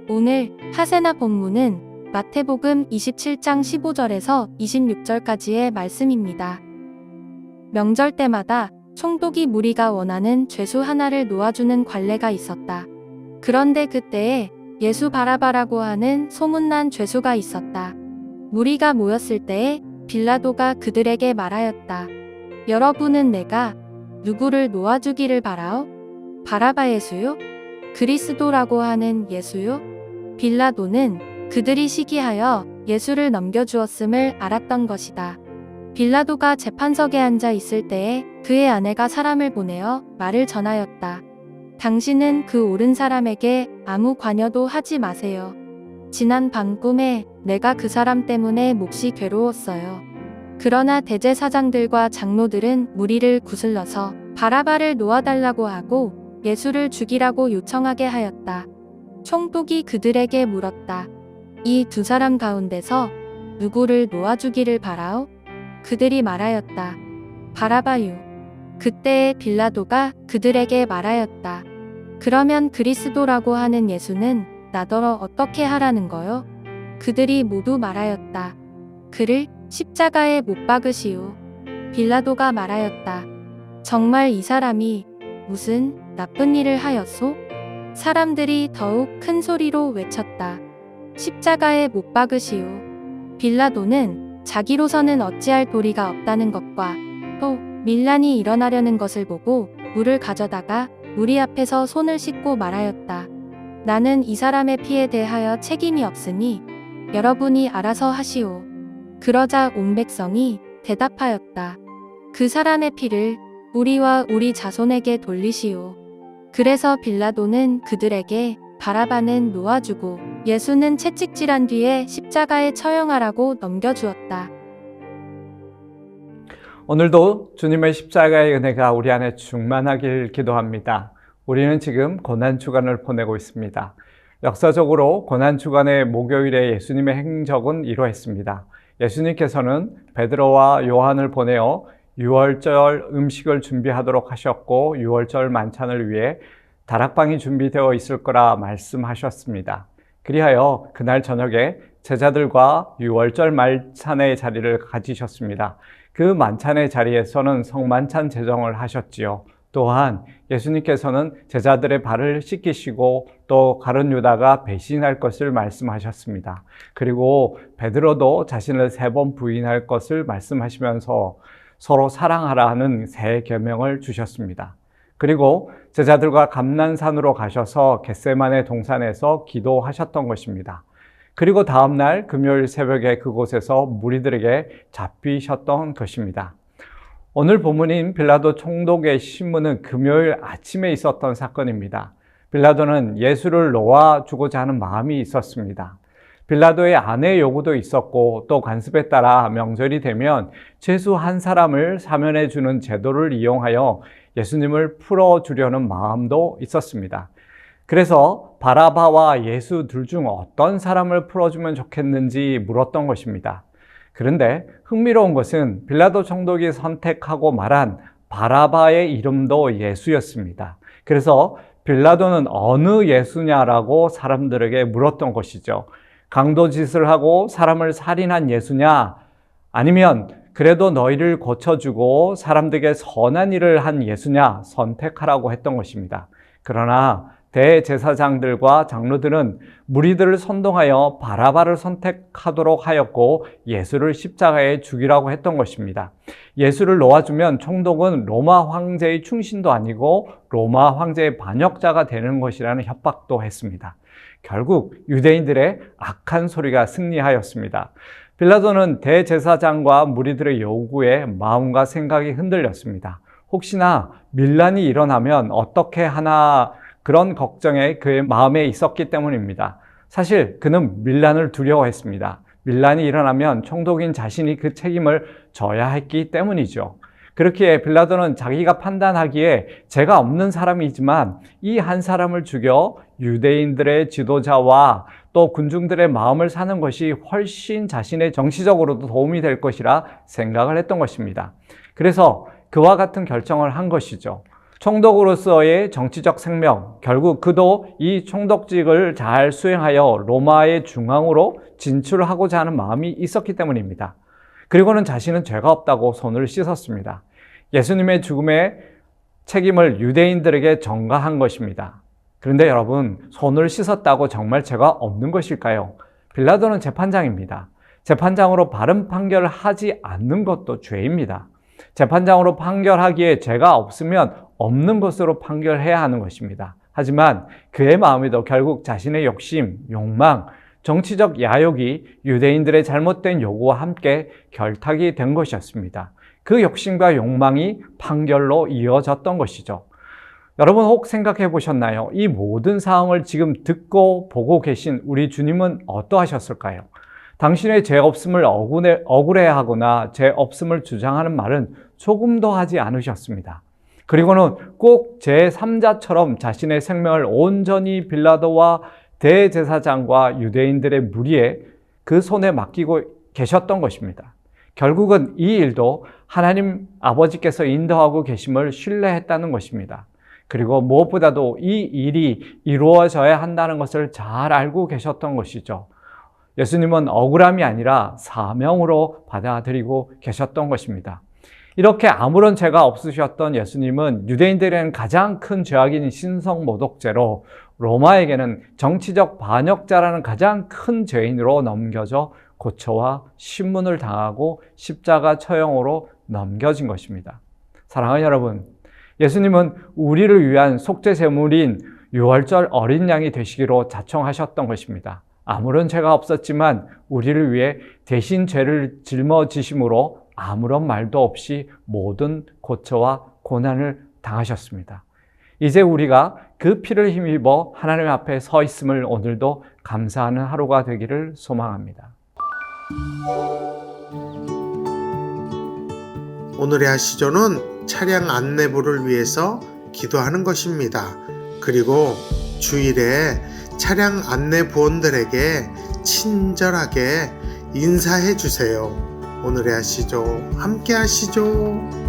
오늘 하세나 본문은 마태복음 27장 15절에서 26절까지의 말씀입니다. 명절 때마다 총독이 무리가 원하는 죄수 하나를 놓아주는 관례가 있었다. 그런데 그때에 예수 바라바라고 하는 소문난 죄수가 있었다. 무리가 모였을 때에 빌라도가 그들에게 말하였다. 여러분은 내가 누구를 놓아주기를 바라오? 바라바 예수요? 그리스도라고 하는 예수요? 빌라도는 그들이 시기하여 예수를 넘겨주었음을 알았던 것이다. 빌라도가 재판석에 앉아 있을 때에 그의 아내가 사람을 보내어 말을 전하였다. 당신은 그 옳은 사람에게 아무 관여도 하지 마세요. 지난 밤 꿈에 내가 그 사람 때문에 몹시 괴로웠어요. 그러나 대제사장들과 장로들은 무리를 구슬러서 바라바를 놓아달라고 하고 예수를 죽이라고 요청하게 하였다. 총독이 그들에게 물었다. 이 두 사람 가운데서 누구를 놓아주기를 바라오? 그들이 말하였다. 바라바요. 그때에 빌라도가 그들에게 말하였다. 그러면 그리스도라고 하는 예수는 나더러 어떻게 하라는 거요? 그들이 모두 말하였다. 그를 십자가에 못 박으시오. 빌라도가 말하였다. 정말 이 사람이 무슨 나쁜 일을 하였소? 사람들이 더욱 큰 소리로 외쳤다. 십자가에 못 박으시오. 빌라도는 자기로서는 어찌할 도리가 없다는 것과 또 밀란이 일어나려는 것을 보고 물을 가져다가 무리 앞에서 손을 씻고 말하였다. 나는 이 사람의 피에 대하여 책임이 없으니 여러분이 알아서 하시오. 그러자 온 백성이 대답하였다. 그 사람의 피를 우리와 우리 자손에게 돌리시오. 그래서 빌라도는 그들에게 바라바는 놓아주고 예수는 채찍질한 뒤에 십자가에 처형하라고 넘겨주었다. 오늘도 주님의 십자가의 은혜가 우리 안에 충만하길 기도합니다. 우리는 지금 고난주간을 보내고 있습니다. 역사적으로 고난주간의 목요일에 예수님의 행적은 이러했습니다. 예수님께서는 베드로와 요한을 보내어 유월절 음식을 준비하도록 하셨고 유월절 만찬을 위해 다락방이 준비되어 있을 거라 말씀하셨습니다. 그리하여 그날 저녁에 제자들과 유월절 만찬의 자리를 가지셨습니다. 그 만찬의 자리에서는 성만찬 제정을 하셨지요. 또한 예수님께서는 제자들의 발을 씻기시고 또 가룟 유다가 배신할 것을 말씀하셨습니다. 그리고 베드로도 자신을 3번 부인할 것을 말씀하시면서 서로 사랑하라 하는 새 계명을 주셨습니다. 그리고 제자들과 감난산으로 가셔서 겟세마네 동산에서 기도하셨던 것입니다. 그리고 다음날 금요일 새벽에 그곳에서 무리들에게 잡히셨던 것입니다. 오늘 본문인 빌라도 총독의 신문은 금요일 아침에 있었던 사건입니다. 빌라도는 예수를 놓아주고자 하는 마음이 있었습니다. 빌라도의 아내의 요구도 있었고 또 관습에 따라 명절이 되면 죄수 한 사람을 사면해 주는 제도를 이용하여 예수님을 풀어주려는 마음도 있었습니다. 그래서 바라바와 예수 둘 중 어떤 사람을 풀어주면 좋겠는지 물었던 것입니다. 그런데 흥미로운 것은 빌라도 총독이 선택하고 말한 바라바의 이름도 예수였습니다. 그래서 빌라도는 어느 예수냐라고 사람들에게 물었던 것이죠. 강도짓을 하고 사람을 살인한 예수냐? 아니면 그래도 너희를 고쳐주고 사람들에게 선한 일을 한 예수냐? 선택하라고 했던 것입니다. 그러나 대제사장들과 장로들은 무리들을 선동하여 바라바를 선택하도록 하였고 예수를 십자가에 죽이라고 했던 것입니다. 예수를 놓아주면 총독은 로마 황제의 충신도 아니고 로마 황제의 반역자가 되는 것이라는 협박도 했습니다. 결국 유대인들의 악한 소리가 승리하였습니다. 빌라도는 대제사장과 무리들의 요구에 마음과 생각이 흔들렸습니다. 혹시나 밀란이 일어나면 어떻게 하나 그런 걱정에 그의 마음에 있었기 때문입니다. 사실 그는 밀란을 두려워했습니다. 밀란이 일어나면 총독인 자신이 그 책임을 져야 했기 때문이죠. 그렇기에 빌라도는 자기가 판단하기에 죄가 없는 사람이지만 이 한 사람을 죽여 유대인들의 지도자와 또 군중들의 마음을 사는 것이 훨씬 자신의 정치적으로도 도움이 될 것이라 생각을 했던 것입니다. 그래서 그와 같은 결정을 한 것이죠. 총독으로서의 정치적 생명, 결국 그도 이 총독직을 잘 수행하여 로마의 중앙으로 진출하고자 하는 마음이 있었기 때문입니다. 그리고는 자신은 죄가 없다고 손을 씻었습니다. 예수님의 죽음의 책임을 유대인들에게 전가한 것입니다. 그런데 여러분, 손을 씻었다고 정말 죄가 없는 것일까요? 빌라도는 재판장입니다. 재판장으로 바른 판결을 하지 않는 것도 죄입니다. 재판장으로 판결하기에 죄가 없으면 없는 것으로 판결해야 하는 것입니다. 하지만 그의 마음에도 결국 자신의 욕심, 욕망, 정치적 야욕이 유대인들의 잘못된 요구와 함께 결탁이 된 것이었습니다. 그 욕심과 욕망이 판결로 이어졌던 것이죠. 여러분 혹 생각해 보셨나요? 이 모든 상황을 지금 듣고 보고 계신 우리 주님은 어떠하셨을까요? 당신의 죄 없음을 억울해하거나 죄 없음을 주장하는 말은 조금도 하지 않으셨습니다. 그리고는 꼭 제3자처럼 자신의 생명을 온전히 빌라도와 대제사장과 유대인들의 무리에 그 손에 맡기고 계셨던 것입니다. 결국은 이 일도 하나님 아버지께서 인도하고 계심을 신뢰했다는 것입니다. 그리고 무엇보다도 이 일이 이루어져야 한다는 것을 잘 알고 계셨던 것이죠. 예수님은 억울함이 아니라 사명으로 받아들이고 계셨던 것입니다. 이렇게 아무런 죄가 없으셨던 예수님은 유대인들에게는 가장 큰 죄악인 신성모독죄로 로마에게는 정치적 반역자라는 가장 큰 죄인으로 넘겨져 고초와 신문을 당하고 십자가 처형으로 넘겨진 것입니다. 사랑하는 여러분, 예수님은 우리를 위한 속죄 제물인 유월절 어린 양이 되시기로 자청하셨던 것입니다. 아무런 죄가 없었지만 우리를 위해 대신 죄를 짊어지심으로 아무런 말도 없이 모든 고초와 고난을 당하셨습니다. 이제 우리가 그 피를 힘입어 하나님 앞에 서 있음을 오늘도 감사하는 하루가 되기를 소망합니다. 오늘의 하시조는 차량 안내부를 위해서 기도하는 것입니다. 그리고 주일에 차량 안내부원들에게 친절하게 인사해 주세요. 오늘의 하시조 함께 하시죠.